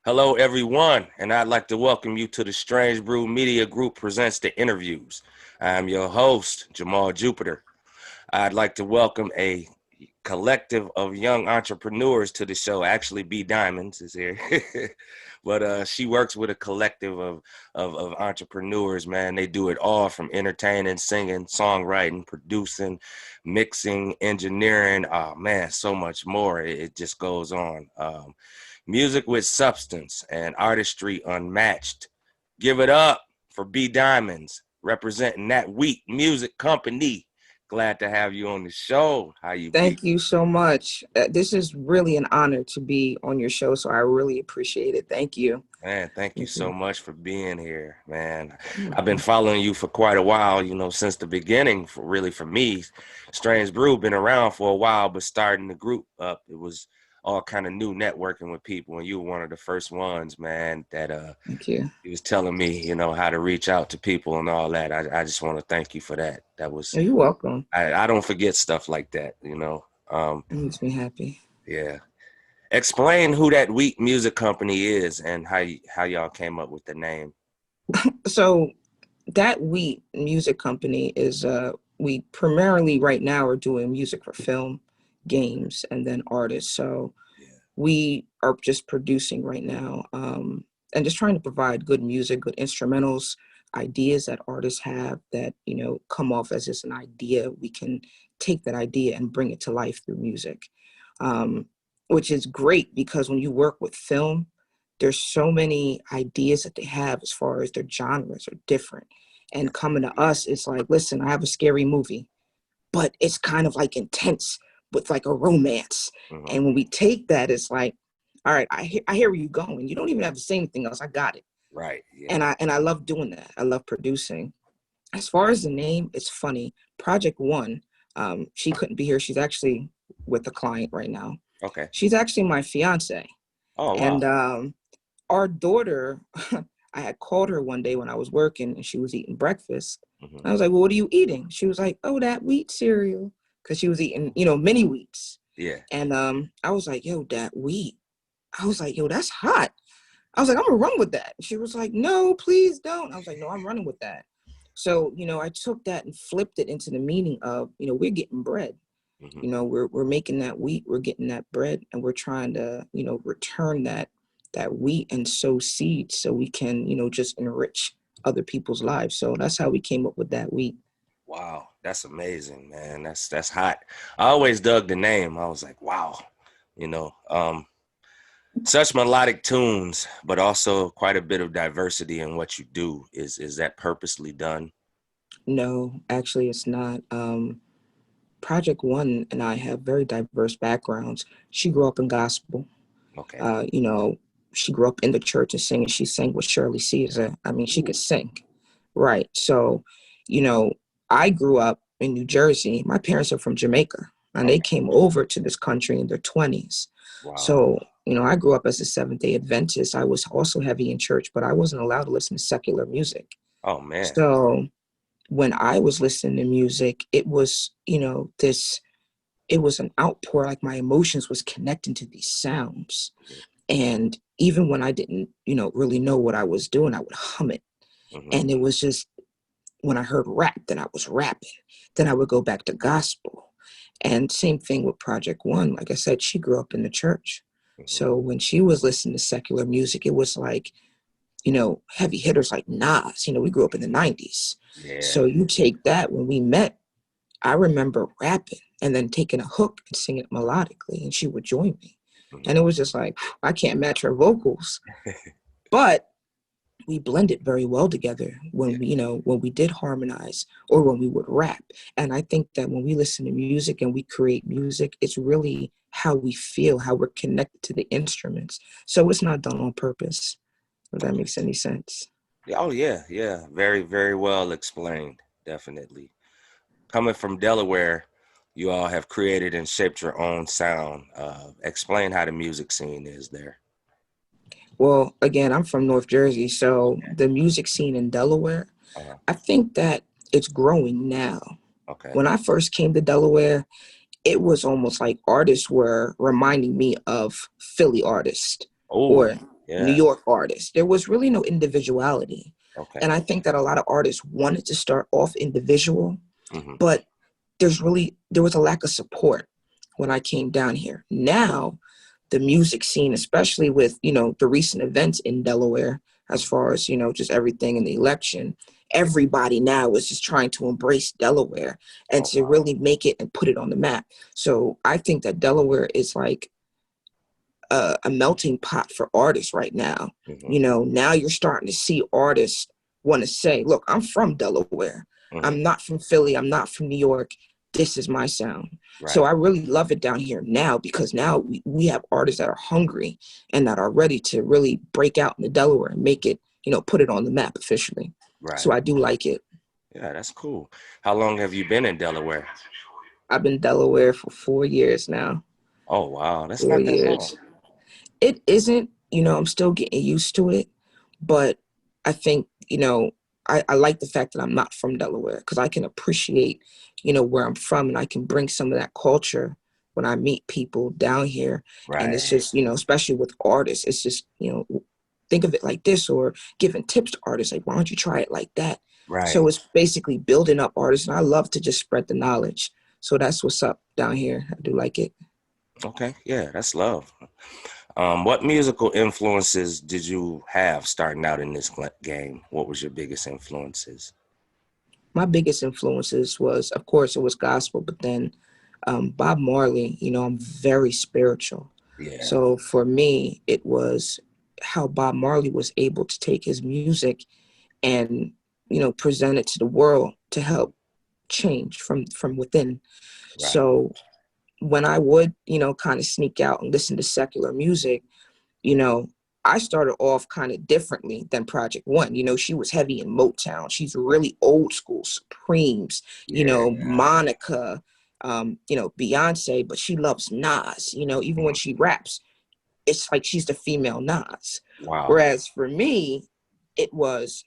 Hello, everyone, and I'd like to welcome you to the Strange Brew Media Group presents The Interviews. I'm your host, Jamal Jupitur. I'd like to welcome a collective of young entrepreneurs to the show. Actually, Dymondz is here, but she works with a collective of entrepreneurs. Man, they do it all from entertaining, singing, songwriting, producing, mixing, engineering. Oh man, so much more. It just goes on. Music with substance and artistry unmatched. Give it up for Dymondz, representing that Wheat Music Company. Glad to have you on the show. How you be? Thank you so much. This is really an honor to be on your show, so I really appreciate it. Thank you. Man, thank you Thank so you. much for being here, man. You're I've been welcome. following you for quite a while, since the beginning, for me. Strange Brew been around for a while, but starting the group up, it was all kind of new networking with people, and you were one of the first ones, man, that Thank you. he was telling me, how to reach out to people and all that. I just want to thank you for that. That was, You're welcome. I don't forget stuff like that. It makes me happy. Yeah. Explain who that Wheat Music Company is and how y'all came up with the name. So that Wheat Music Company is we primarily right now are doing music for film, games, and then artists. So Yeah. we are just producing right now, and just trying to provide good music, good instrumentals, ideas that artists have that come off as just an idea. We can take that idea and bring it to life through music, um, which is great because when you work with film, there's so many ideas that they have as far as their genres are different. And coming to us, it's like, listen, I have a scary movie, but it's kind of like intense with like a romance. Mm-hmm. And when we take that, it's like, all right, I hear where you're going. You don't even have to say anything else. I got it. Right. And Yeah. I love doing that. I love producing. As far as the name, it's funny. Project One, she couldn't be here. She's actually with a client right now. Okay. She's actually my fiance. Oh And wow. our daughter, I had called her one day when I was working and she was eating breakfast. Mm-hmm. I was like, well, what are you eating? She was like, oh, that wheat cereal. Because she was eating, mini wheats. Yeah. And I was like, yo, that wheat. I was like, yo, that's hot. I was like, I'm gonna run with that. She was like, no, please don't. I was like, no, I'm running with that. So, I took that and flipped it into the meaning of, we're getting bread. Mm-hmm. We're making that wheat, we're getting that bread, and we're trying to, return that wheat and sow seeds so we can, just enrich other people's lives. So that's how we came up with that wheat. Wow. That's amazing, man. That's hot. I always dug the name. I was like, wow. You know, um, Such melodic tunes, but also quite a bit of diversity in what you do. Is that purposely done? No, actually, it's not. Project One and I have very diverse backgrounds. She grew up in gospel. Okay. Uh, you know, she grew up in the church and singing. She sang with Shirley Caesar. I mean, she could Ooh. sing. Right. So, you know, I grew up in New Jersey. My parents are from Jamaica and they Okay. came over to this country in their 20s. Wow. So, I grew up as a Seventh-day Adventist. I was also heavy in church, but I wasn't allowed to listen to secular music. Oh man. So when I was listening to music, it was, it was an outpour, like my emotions was connecting to these sounds. And even when I didn't, really know what I was doing, I would hum it. Mm-hmm. And it was just when I heard rap, then I was rapping. Then I would go back to gospel. And same thing with Project One. Like I said, she grew up in the church. Mm-hmm. So when she was listening to secular music, it was like, heavy hitters like Nas. We grew up in the 90s. Yeah. So you take that when we met, I remember rapping and then taking a hook and singing it melodically, and she would join me. Mm-hmm. And it was just like, I can't match her vocals, but we blended very well together Yeah. when we did harmonize or when we would rap. And I think that when we listen to music and we create music, it's really how we feel, how we're connected to the instruments. So it's not done on purpose, if that makes any sense. Oh yeah, yeah. Very, very well explained. Definitely. Coming from Delaware, you all have created and shaped your own sound. Explain how the music scene is there. Well, again, I'm from North Jersey, so the music scene in Delaware, Uh, I think that it's growing now. okay. When I first came to Delaware, it was almost like artists were reminding me of Philly artists Oh, or New Yeah. York artists. There was really no individuality. Okay. And I think that a lot of artists wanted to start off individual, Hmm. but there was a lack of support when I came down here. Now, the music scene, especially with, the recent events in Delaware, as far as, just everything in the election, everybody now is just trying to embrace Delaware and Oh, to wow. really make it and put it on the map. So I think that Delaware is like a melting pot for artists right now. Hmm. Now you're starting to see artists want to say, look, I'm from Delaware. Hmm. I'm not from Philly. I'm not from New York. This is my sound. So Right. I really love it down here now, because now we have artists that are hungry and that are ready to really break out into Delaware and make it, put it on the map officially. So Right. I do like it. Yeah, that's cool. How long have you been in Delaware? I've been in Delaware for 4 years now. Oh, wow. That's Four not that long. years. It isn't, I'm still getting used to it, but I think, I like the fact that I'm not from Delaware, because I can appreciate, where I'm from, and I can bring some of that culture when I meet people down here. And Right. it's just, especially with artists, it's just, think of it like this, or giving tips to artists, like, why don't you try it like that? Right. So it's basically building up artists, and I love to just spread the knowledge. So that's what's up down here. I do like it. Okay. Yeah, that's love. What musical influences did you have starting out in this game? What was your biggest influences? My biggest influences was, of course, it was gospel, but then Bob Marley. I'm very spiritual. Yeah. So for me, it was how Bob Marley was able to take his music and, present it to the world to help change from within. Right. So when I would, kind of sneak out and listen to secular music, you know, I started off kind of differently than Project One. She was heavy in Motown. She's really old school, Supremes, Yeah. Monica, Beyonce, but she loves Nas. Even when Mhm. she raps, it's like she's the female Nas. Wow. Whereas for me, it was,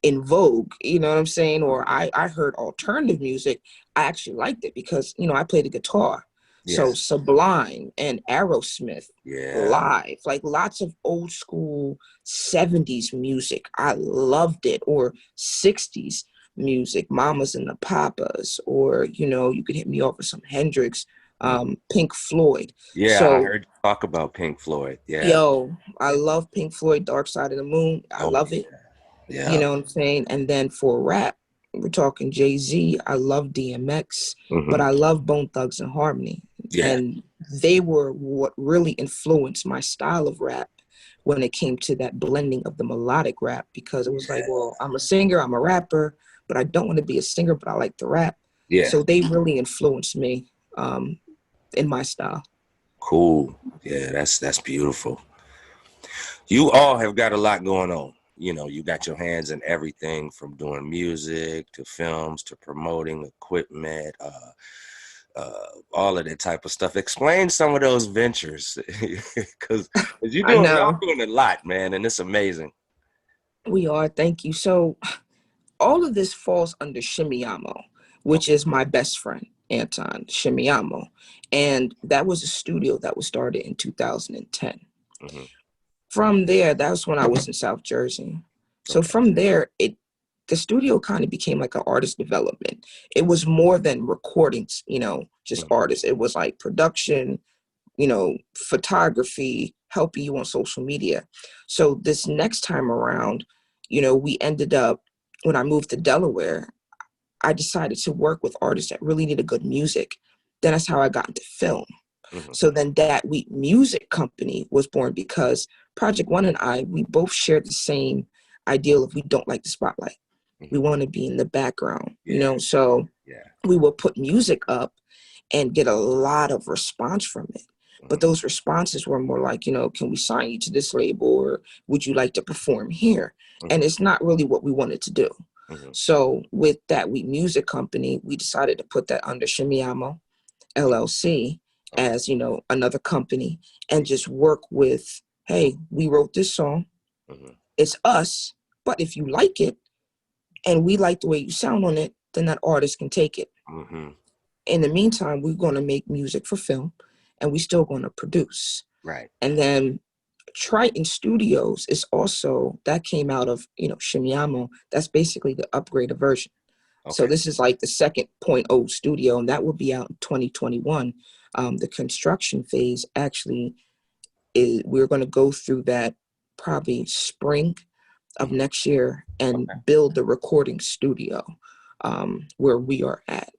in vogue, you know what I'm saying? Or Mhm. I heard alternative music. I actually liked it because, I played the guitar. Yeah. So Sublime and Aerosmith Yeah. live, like lots of old school 70s music. I loved it. Or 60s music, Mamas and the Papas, or, you could hit me off with some Hendrix, Mhm. Pink Floyd. Yeah, I So heard you talk about Pink Floyd. Yeah. yo, I Yeah. love Pink Floyd, Dark Side of the Moon. I Oh, love it. yeah. You Yeah. know what I'm saying? And then for rap, we're talking Jay-Z. I love DMX, but Hmm. I love Bone Thugs and Harmony. Yeah. And they were what really influenced my style of rap when it came to that blending of the melodic rap, because it was like, Yeah. well, I'm a singer, I'm a rapper, but I don't want to be a singer, but I like to rap. Yeah. So they really influenced me um, in my style. Cool. Yeah, that's beautiful. You all have got a lot going on. You got your hands in everything from doing music to films to promoting equipment, all of that type of stuff. Explain some of those ventures, because I y'all know. doing a lot, man, and it's amazing. We are. Thank you. So all of this falls under Shimiyamo, which Okay. is my best friend, Anton Shimiyamo. And that was a studio that was started in 2010. Hmm. From there, that's when I was in South Jersey. So Okay. from there, the studio kind of became like an artist development. It was more than recordings, just Hmm. artists. It was like production, photography, helping you on social media. So this next time around, we ended up, when I moved to Delaware, I decided to work with artists that really needed good music. Then that's how I got into film. Hmm. So then That Week Music Company was born because Project One and I, we both shared the same ideal of we don't like the spotlight. We Hmm. want to be in the background, Yeah. so Yeah. we will put music up and get a lot of response from it. But Hmm. those responses were more like, can we sign you to this label, or would you like to perform here? And Hmm. it's not really what we wanted to do. Hmm. So with That Week Music Company, we decided to put that under Shimiyamo LLC Okay. as, another company, and just work with, hey, we wrote this song. Hmm. It's us. But if you like it and we like the way you sound on it, then that artist can take it. Hmm. In the meantime, we're going to make music for film, and we're still going to produce. Right. And then Triton Studios is also, that came out of, Shimiamo. That's basically the upgraded version. So Okay. this is like the 2.0 studio, and that will be out in 2021. The construction phase actually is, we're going to go through that probably spring of Hmm. next year and Okay. build the recording studio where we are at.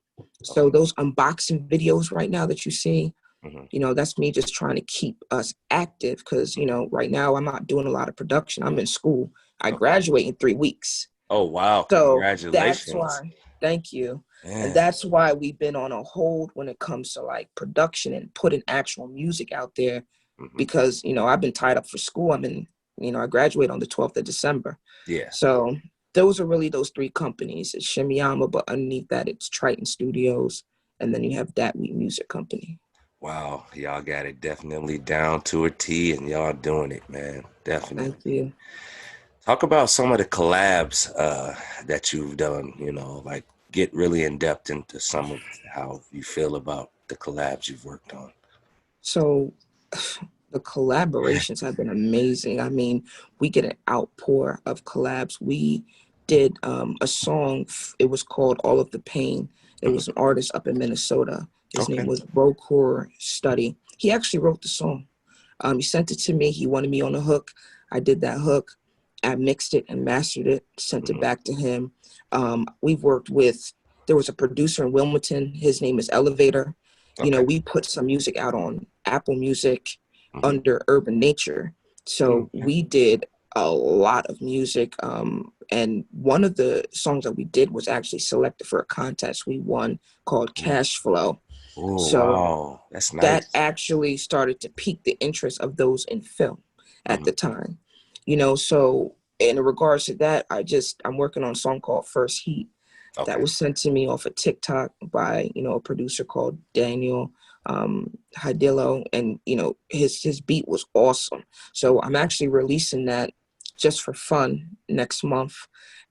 So Okay. those unboxing videos right now that you see, Hmm. that's me just trying to keep us active because, right now I'm not doing a lot of production. I'm in school. I Okay. graduate in 3 weeks. Oh wow! So that's Congratulations, why, thank you. And man. that's why we've been on a hold when it comes to like production and putting actual music out there Hmm. because, I've been tied up for school. I graduate on the 12th of December. Yeah. So those are really those three companies. It's Shimiyama, but underneath that, it's Triton Studios. And then you have Dat Wheat Music Company. Wow, y'all got it definitely down to a T, and y'all doing it, man. Definitely. Thank you. Talk about some of the collabs that you've done. Like get really in depth into some of how you feel about the collabs you've worked on. So the collaborations have been amazing. I mean, we get an outpour of collabs. We did a song, it was called All of the Pain. It Hmm. was an artist up in Minnesota. His name Okay. was Rocor Study. He actually wrote the song. He sent it to me. He wanted me on the hook. I did that hook. I mixed it and mastered it, sent it Hmm. back to him. We've worked with, there was a producer in Wilmington. His name is Elevator. Okay. We put some music out on Apple Music Hmm. under Urban Nature. So Okay. we did a lot of music. And one of the songs that we did was actually selected for a contest we won called Cash Flow. Oh So wow, that's that nice. actually started to pique the interest of those in film at Hmm. the time. So in regards to that, I'm working on a song called First Heat that Okay. was sent to me off of TikTok by, a producer called Daniel Hidillo, and his beat was awesome. So I'm actually releasing that just for fun next month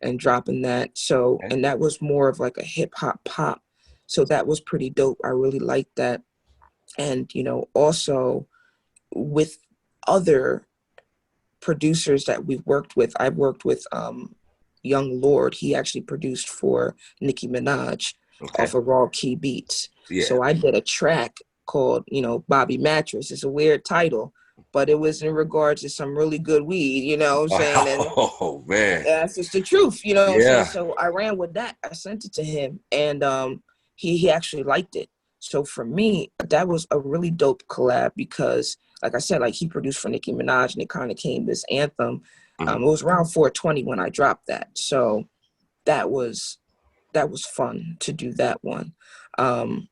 and dropping that. So, Okay. and that was more of like a hip hop pop. So that was pretty dope. I really liked that. And also with other producers that we've worked with, I've worked with Young Lord. He actually produced for Nicki Minaj Okay. off of Raw Key Beats. Yeah. So I did a track called Bobby Mattress. It's a weird title, but it was in regards to some really good weed, what I'm saying? And Oh man. that's just the truth, what I'm saying? Yeah. So I ran with that. I sent it to him, and he actually liked it. So for me, that was a really dope collab because, like I said, like he produced for Nicki Minaj, and it kind of came this anthem. Hmm. It was around 420 when I dropped that, so that was fun to do that one. Um,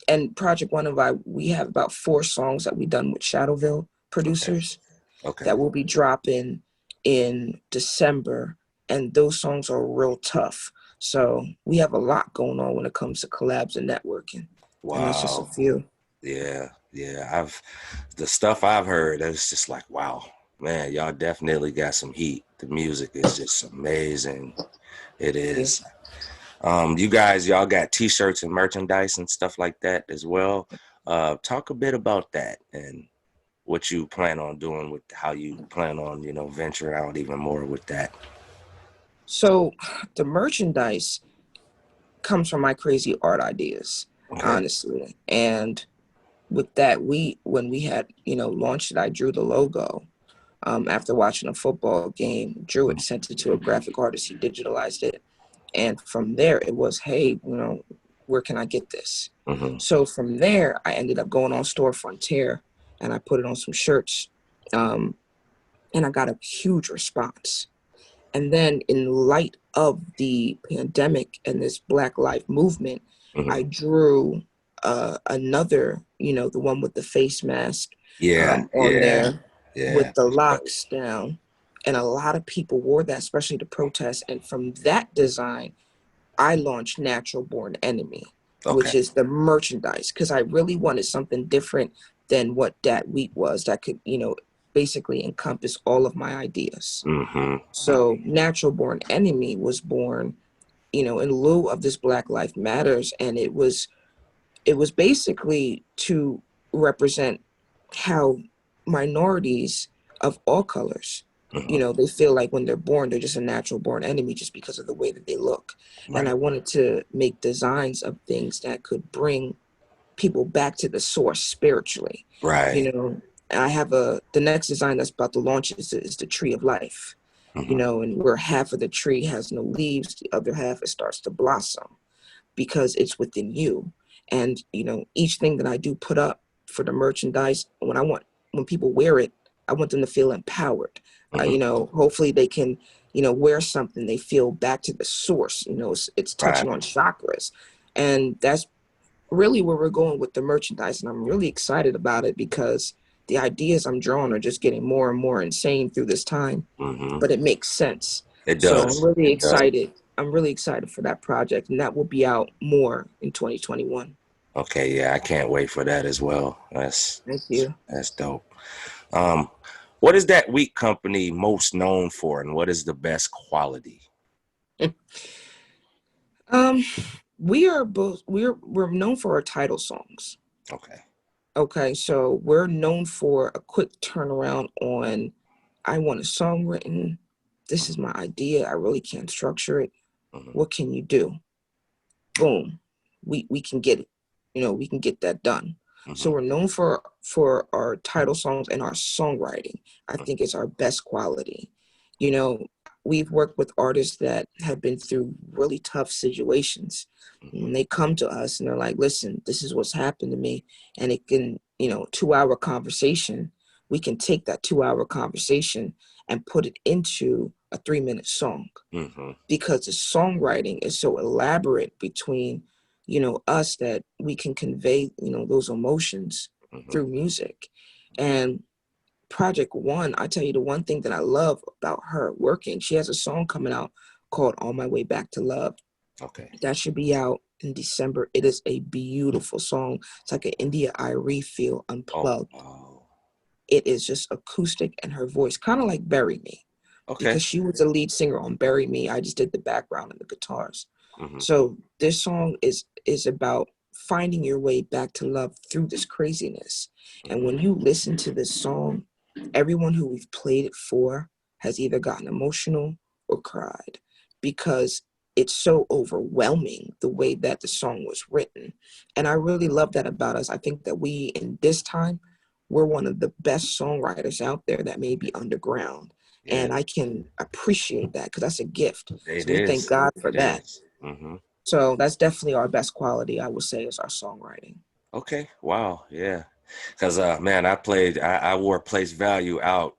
and Project One of I, we have about 4 songs that we done with Shadowville Okay. producers Okay. that will be dropping in December, and those songs are real tough. So we have a lot going on when it comes to collabs and networking, and that's just a Wow. few. Yeah. Yeah. The stuff I've heard, it's just like, wow, man, y'all definitely got some heat. The music is just amazing. It Yeah. is. You guys, y'all got t-shirts and merchandise and stuff like that as well. Talk a bit about that and what you plan on doing with how you plan on, venturing out even more with that. So the merchandise comes from my crazy art ideas, Okay. honestly. And with that, when we had launched it, I drew the logo. After watching a football game, drew it, sent it to a graphic artist. He digitalized it, and from there it was, hey, where can I get this? Mm-hmm. So from there, I ended up going on Store Frontier, and I put it on some shirts, um, and I got a huge response. And then, in light of the pandemic and this Black Lives Movement, Mm-hmm. I drew another, the one with the face mask Yeah. on Yeah. there Yeah. with the That's dope. locks down. And a lot of people wore that, especially to protest. And from that design, I launched Natural Born Enemy, Okay. which is the merchandise, because I really wanted something different than what Dat Wheat was that could, basically encompass all of my ideas. Mm-hmm. So Natural Born Enemy was born, in lieu of this Black Lives Matters, and it was basically to represent how minorities of all colors. You Mm-hmm. know, they feel like when they're born, they're just a natural born enemy just because of the way that they look. And I Right. wanted to make designs of things that could bring people back to the source spiritually. Right. You know, I have the next design that's about to launch is the tree of life. You Mm-hmm. know, and where half of the tree has no leaves, the other half it starts to blossom because it's within you. And you know, each thing that I do put up for the merchandise, when people wear it, I want them to feel empowered. Mm-hmm. You know, hopefully they can, you know, wear something they feel back to the source. You know, it's Right. touching on chakras, and that's really where we're going with the merchandise. And I'm really excited about it because the ideas I'm drawing are just getting more and more insane through this time, Mm-hmm. but it makes sense. It So I'm does. really It does. excited. I'm really excited for that project, and that will be out more in 2021. Okay, yeah, I can't wait for that as well. Thank you. That's dope. Um, what is that wheat company most known for, and what is the best quality? Um, we're known for our title songs. Okay. Okay, so we're known for a quick turnaround on I want a song written. This is my idea. I really can't structure it. Mm-hmm. What can you do? Boom. We can get it. You know, we can get that done. So Mm-hmm. we're known for our title songs and our songwriting. I think it's our best quality. You know, we've worked with artists that have been through really tough situations. Mm-hmm. And they come to us and they're like, listen, this is what's happened to me. And it can, you know, 2 hour conversation, we can take that 2 hour conversation and put it into a 3 minute song Mm-hmm. because the songwriting is so elaborate between, you know, us that we can convey, you know, those emotions Mm-hmm. through music. And Project One, I tell you the one thing that I love about her working, she has a song coming out called On My Way Back to Love. Okay. That should be out in December. It is a beautiful song. It's like an India Irie feel Oh, unplugged. oh. It is just acoustic and her voice, kind of like Bury Me, Okay. because she was the lead singer on Bury Me. I just did the background and the guitars. Mm-hmm. So this song is about finding your way back to love through this craziness. And Mm-hmm. when you listen to this song, everyone who we've played it for has either gotten emotional or cried because it's so overwhelming the way that the song was written. And I really love that about us. I think that we in this time, we're one of the best songwriters out there that may be underground. Yeah, And I can appreciate that because that's a gift. it So we thank is. God for It that. is. Mm-hmm. So that's definitely our best quality, I would say, is our songwriting. Okay. Wow. Yeah. Cause man, I wore place value out.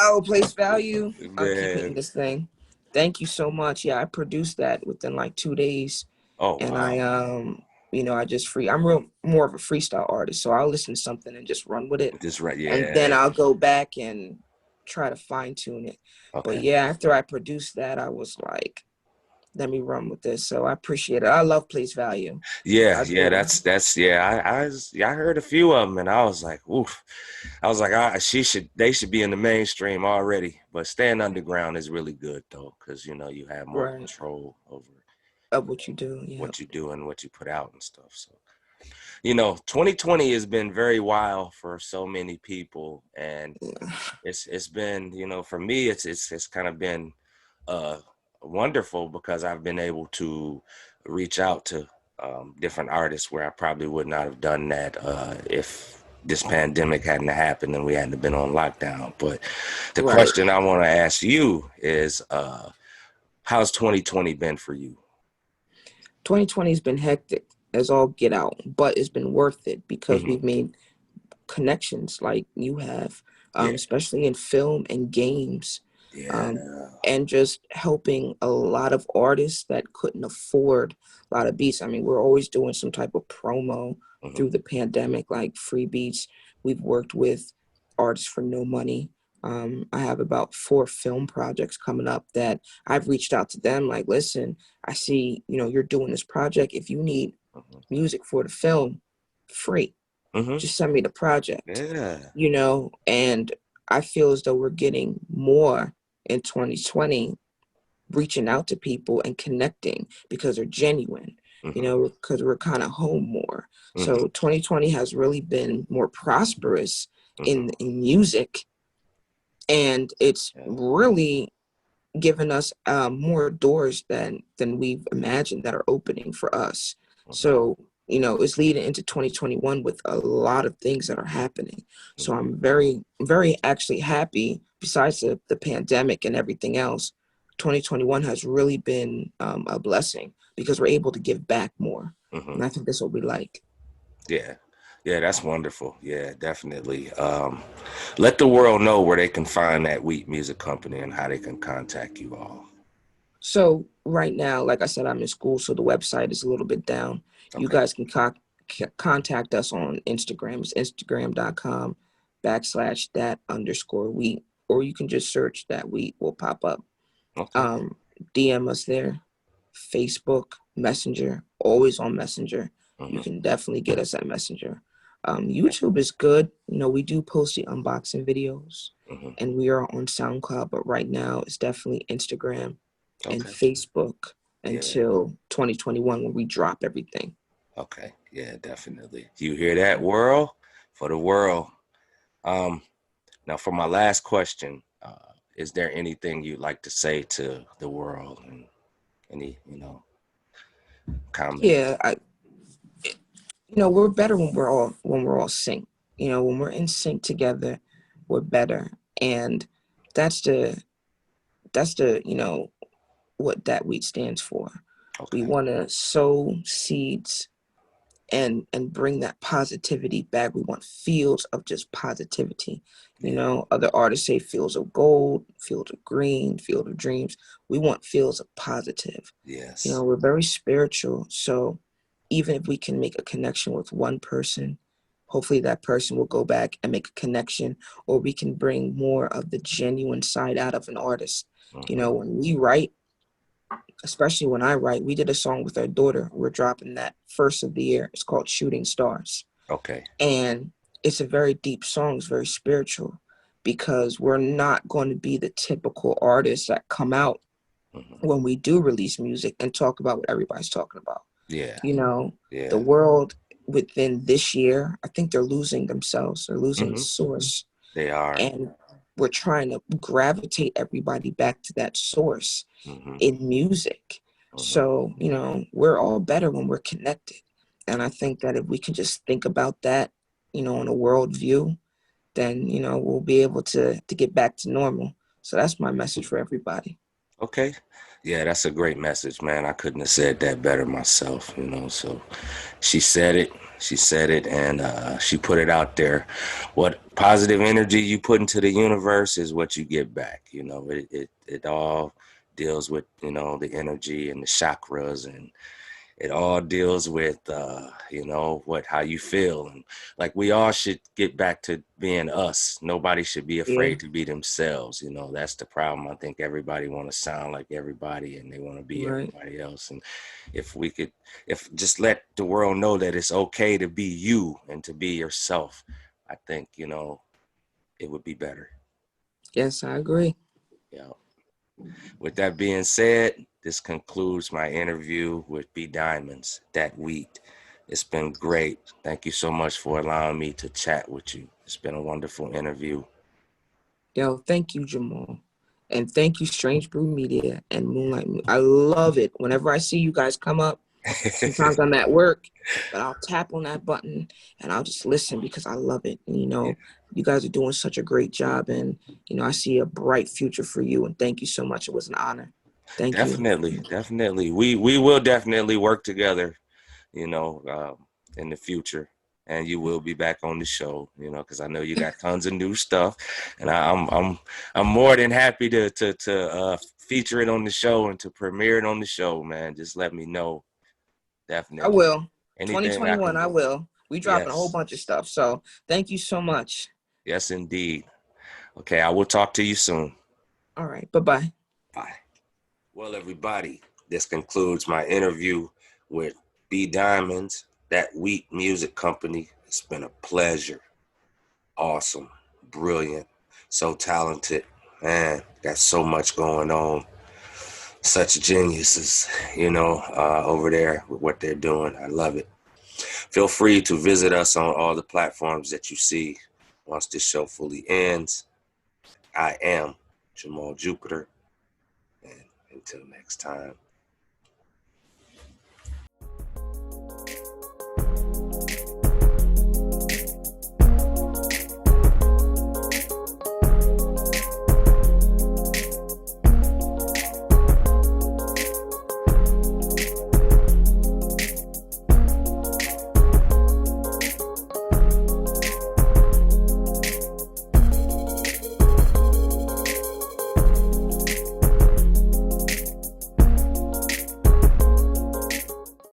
Oh, place value. I'll keep hitting Man. this thing. Thank you so much. Yeah, I produced that within like 2 days. Oh And wow. you know, I'm real more of a freestyle artist. So I'll listen to something and just run with it. Just right. And then Yeah. I'll go back and try to fine tune it. But Okay. yeah, after I produced that, I was like, let me run with this. So I appreciate it. I love place value. Yeah, I yeah, do. that's yeah. I heard a few of them, and I was like, oof. I was like, they should be in the mainstream already. But staying underground is really good though, because you have more Right. control over Of what you do. Yeah. what you do and what you put out and stuff. So 2020 has been very wild for so many people, and it's been for me it's kind of been uh wonderful because I've been able to reach out to different artists where I probably would not have done that if this pandemic hadn't happened and we hadn't been on lockdown. But the Right. question I want to ask you is how's 2020 been for you? 2020 has been hectic as all get out, but it's been worth it because Hmm. we've made connections like you have, Yeah, especially in film and games, yeah. um, and just helping a lot of artists that couldn't afford a lot of beats. I mean, we're always doing some type of promo Hmm. through the pandemic, like free beats. We've worked with artists for no money. I have about 4 film projects coming up that I've reached out to them like, listen, I see, you're doing this project. If you need Hmm. music for the film, free, Hmm. just send me the project, Yeah. and I feel as though we're getting more in 2020, reaching out to people and connecting because they're genuine, Hmm. because we're kind of home more. Hmm. So 2020 has really been more prosperous Hmm. in music And it's Yeah. really given us more doors than we've imagined that are opening for us. Mm-hmm. So, it's leading into 2021 with a lot of things that are happening. So Mm-hmm. I'm very, very actually happy, besides the pandemic and everything else. 2021 has really been a blessing because we're able to give back more. Mm-hmm. And I think that's what we like. Yeah. Yeah, that's wonderful. Yeah, definitely. Let the world know where they can find that Wheat Music Company and how they can contact you all. So right now, like I said, I'm in school, so the website is a little bit down. You Okay. guys can contact us on Instagram. It's instagram.com/that_wheat, or you can just search that wheat will pop up. Okay. Um, DM us there. Facebook, Messenger, always on Messenger. You Mm-hmm. can definitely get us at Messenger. Okay. YouTube is good. We do post the unboxing videos, Mm-hmm. and we are on SoundCloud, but right now it's definitely Instagram and Okay. Facebook Yeah. until 2021 when we drop everything. Okay. Yeah, definitely. You hear that, world? For the world. Um, Now, for my last question, is there anything you'd like to say to the world and any, Yeah, comments? we're better when we're all synced. When we're in sync together, we're better, and that's the what that wheat stands for. We Okay. want to sow seeds and bring that positivity back. We want fields of just positivity. Yeah. Other artists say fields of gold, fields of green, field of dreams. We want fields of positive. Yes. We're very spiritual. So even if we can make a connection with one person, hopefully that person will go back and make a connection, or we can bring more of the genuine side out of an artist. Mm-hmm. When we write, especially when I write, we did a song with our daughter. We're dropping that first of the year. It's called Shooting Stars. Okay. And it's a very deep song. It's very spiritual because we're not going to be the typical artists that come out Mm-hmm. when we do release music and talk about what everybody's talking about. Yeah. The Yeah. world within this year, I think they're losing themselves. They're losing the Mm-hmm. source. They are. And we're trying to gravitate everybody back to that source Mm-hmm. in music. Mm-hmm. So, we're all better when we're connected. And I think that if we can just think about that, on a world view, then, we'll be able to get back to normal. So that's my message for everybody. Okay. Yeah, that's a great message, man. I couldn't have said that better myself, So she said it. She said it, and she put it out there. What positive energy you put into the universe is what you get back. It all deals with the energy and the chakras, and it all deals with how you feel, and like we all should get back to being us. Nobody should be Yeah, afraid to be themselves. That's the problem. I think everybody want to sound like everybody, and they want to be right. everybody else. And if just let the world know that it's okay to be you and to be yourself, I think it would be better. Yes, I agree. Yeah. With that being said, this concludes my interview with Dymondz, that wheat. It's been great. Thank you so much for allowing me to chat with you. It's been a wonderful interview. Yo, thank you, Jamal. And thank you, Strange Brew Media and Moonlight. I love it. Whenever I see you guys come up, sometimes I'm at work, but I'll tap on that button and I'll just listen because I love it. And, Yeah, you guys are doing such a great job. And, I see a bright future for you. And thank you so much. It was an honor. Thank you. definitely, definitely. We will definitely work together, you know, um, in the future. And you will be back on the show, because I know you got tons of new stuff, and I'm more than happy to feature it on the show and to premiere it on the show, man. Just let me know. I Definitely. will. Anything I 2021, can I do. will. We dropping a whole Yes. bunch of stuff. So thank you so much. Yes, indeed. Okay, I will talk to you soon. All right. Bye-bye. Bye. Well, everybody, this concludes my interview with Dymondz, that Wheat Music Company. It's been a pleasure. Awesome. Brilliant. So talented. Man, got so much going on. Such geniuses, over there with what they're doing. I love it. Feel free to visit us on all the platforms that you see once this show fully ends. I am Jamal Jupitur. And until next time.